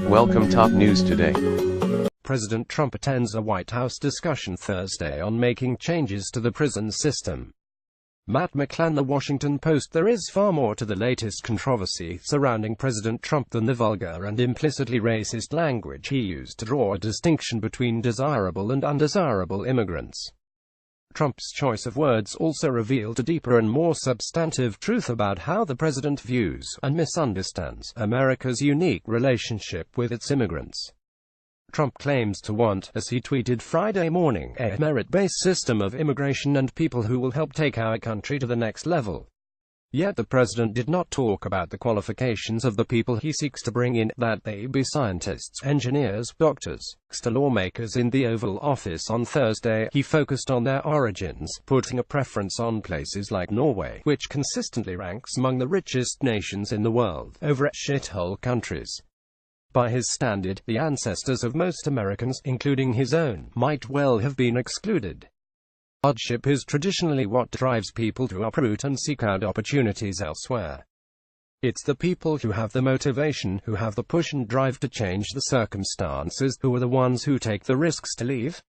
Welcome top news today. President Trump attends a White House discussion Thursday on making changes to the prison system. McClainThe Washington Post There is far more to the latest controversy surrounding President Trump than the vulgar and implicitly racist language he used to draw a distinction between desirable and undesirable immigrants. Trump's choice of words also revealed a deeper and more substantive truth about how the president views and misunderstands America's unique relationship with its immigrants. Trump claims to want, as he tweeted Friday morning, a merit-based system of immigration and people who will help take our country to the next level. Yet the president did not talk about the qualifications of the people he seeks to bring in, that they be scientists, engineers, doctors, to lawmakers in the Oval Office on Thursday. He focused on their origins, putting a preference on places like Norway, which consistently ranks among the richest nations in the world, over shithole countries. By his standard, the ancestors of most Americans, including his own, might well have been excluded. Hardship is traditionally what drives people to uproot and seek out opportunities elsewhere. It's the people who have the motivation, who have the push and drive to change the circumstances, who are the ones who take the risks to leave.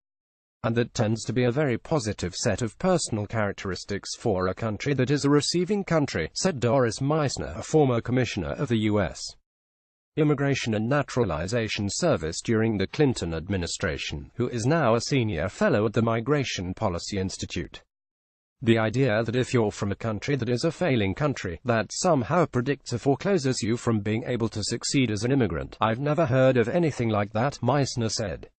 And that tends to be a very positive set of personal characteristics for a country that is a receiving country, said Doris Meissner, a former commissioner of the U.S. Immigration and Naturalization Service during the Clinton administration, who is now a senior fellow at the Migration Policy Institute. The idea that if you're from a country that is a failing country, that somehow predicts or forecloses you from being able to succeed as an immigrant. I've never heard of anything like that, Meissner said.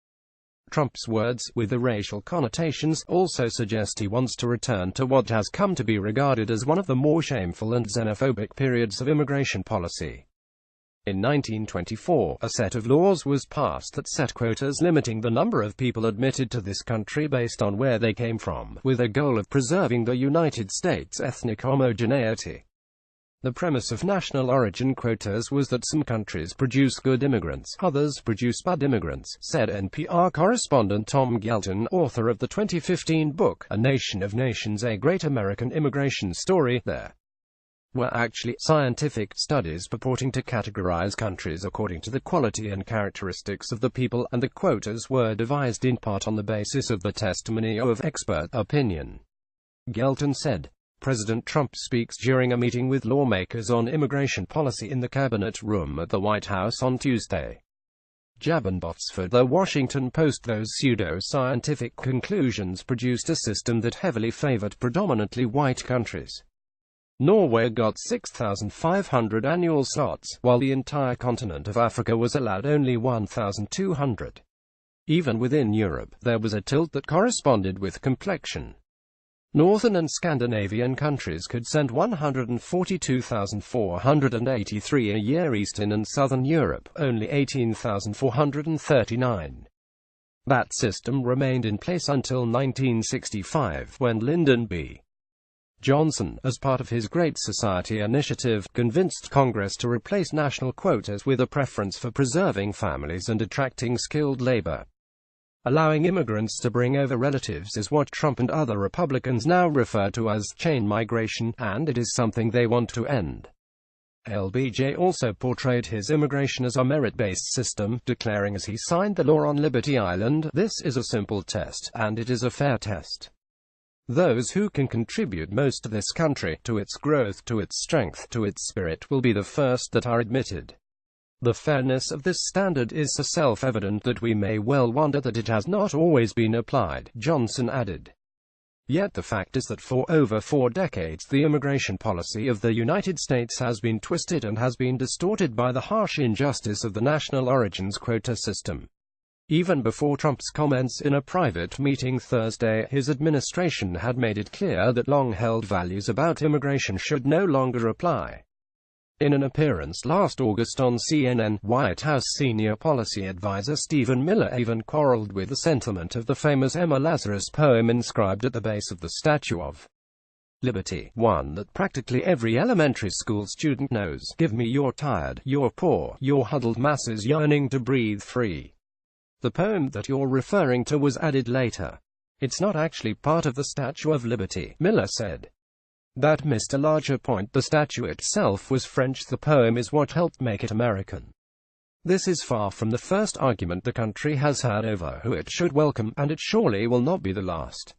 Trump's words, with the racial connotations, also suggest he wants to return to what has come to be regarded as one of the more shameful and xenophobic periods of immigration policy. In 1924, a set of laws was passed that set quotas limiting the number of people admitted to this country based on where they came from, with a goal of preserving the United States' ethnic homogeneity. The premise of national origin quotas was that some countries produce good immigrants, others produce bad immigrants, said NPR correspondent Tom Gelton, author of the 2015 book, A Nation of Nations: A Great American Immigration Story. There were actually scientific studies purporting to categorize countries according to the quality and characteristics of the people, and the quotas were devised in part on the basis of the testimony of expert opinion. Gelton said. President Trump speaks during a meeting with lawmakers on immigration policy in the Cabinet Room at the White House on Tuesday. Jabonbots for The Washington Post. Those pseudo-scientific conclusions produced a system that heavily favored predominantly white countries. Norway got 6,500 annual slots, while the entire continent of Africa was allowed only 1,200. Even within Europe, there was a tilt that corresponded with complexion. Northern and Scandinavian countries could send 142,483 a year. Eastern and Southern Europe, only 18,439. That system remained in place until 1965, when Lyndon B. Johnson, as part of his Great Society initiative, convinced Congress to replace national quotas with a preference for preserving families and attracting skilled labor. Allowing immigrants to bring over relatives is what Trump and other Republicans now refer to as chain migration, and it is something they want to end. LBJ also portrayed his immigration as a merit-based system, declaring as he signed the law on Liberty Island, "This is a simple test, and it is a fair test. Those who can contribute most to this country, to its growth, to its strength, to its spirit, will be the first that are admitted. The fairness of this standard is so self-evident that we may well wonder that it has not always been applied," Johnson added. Yet the fact is that for over 4 decades the immigration policy of the United States has been twisted and has been distorted by the harsh injustice of the national origins quota system. Even before Trump's comments in a private meeting Thursday, his administration had made it clear that long-held values about immigration should no longer apply. In an appearance last August on CNN, White House senior policy advisor Stephen Miller even quarreled with the sentiment of the famous Emma Lazarus poem inscribed at the base of the Statue of Liberty, one that practically every elementary school student knows. "Give me your tired, your poor, your huddled masses yearning to breathe free." The poem that you're referring to was added later. It's not actually part of the Statue of Liberty, Miller said. That missed a larger point. The statue itself was French. The poem is what helped make it American. This is far from the first argument the country has had over who it should welcome, and it surely will not be the last.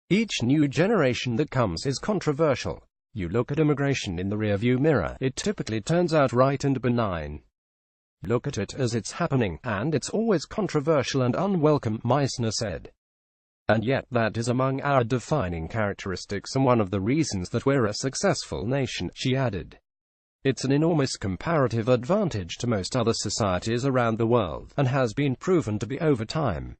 Each new generation that comes is controversial. You look at immigration in the rearview mirror, it typically turns out right and benign. Look at it as it's happening, and it's always controversial and unwelcome, Meissner said. And yet that is among our defining characteristics and one of the reasons that we're a successful nation, she added. It's an enormous comparative advantage to most other societies around the world, and has been proven to be over time.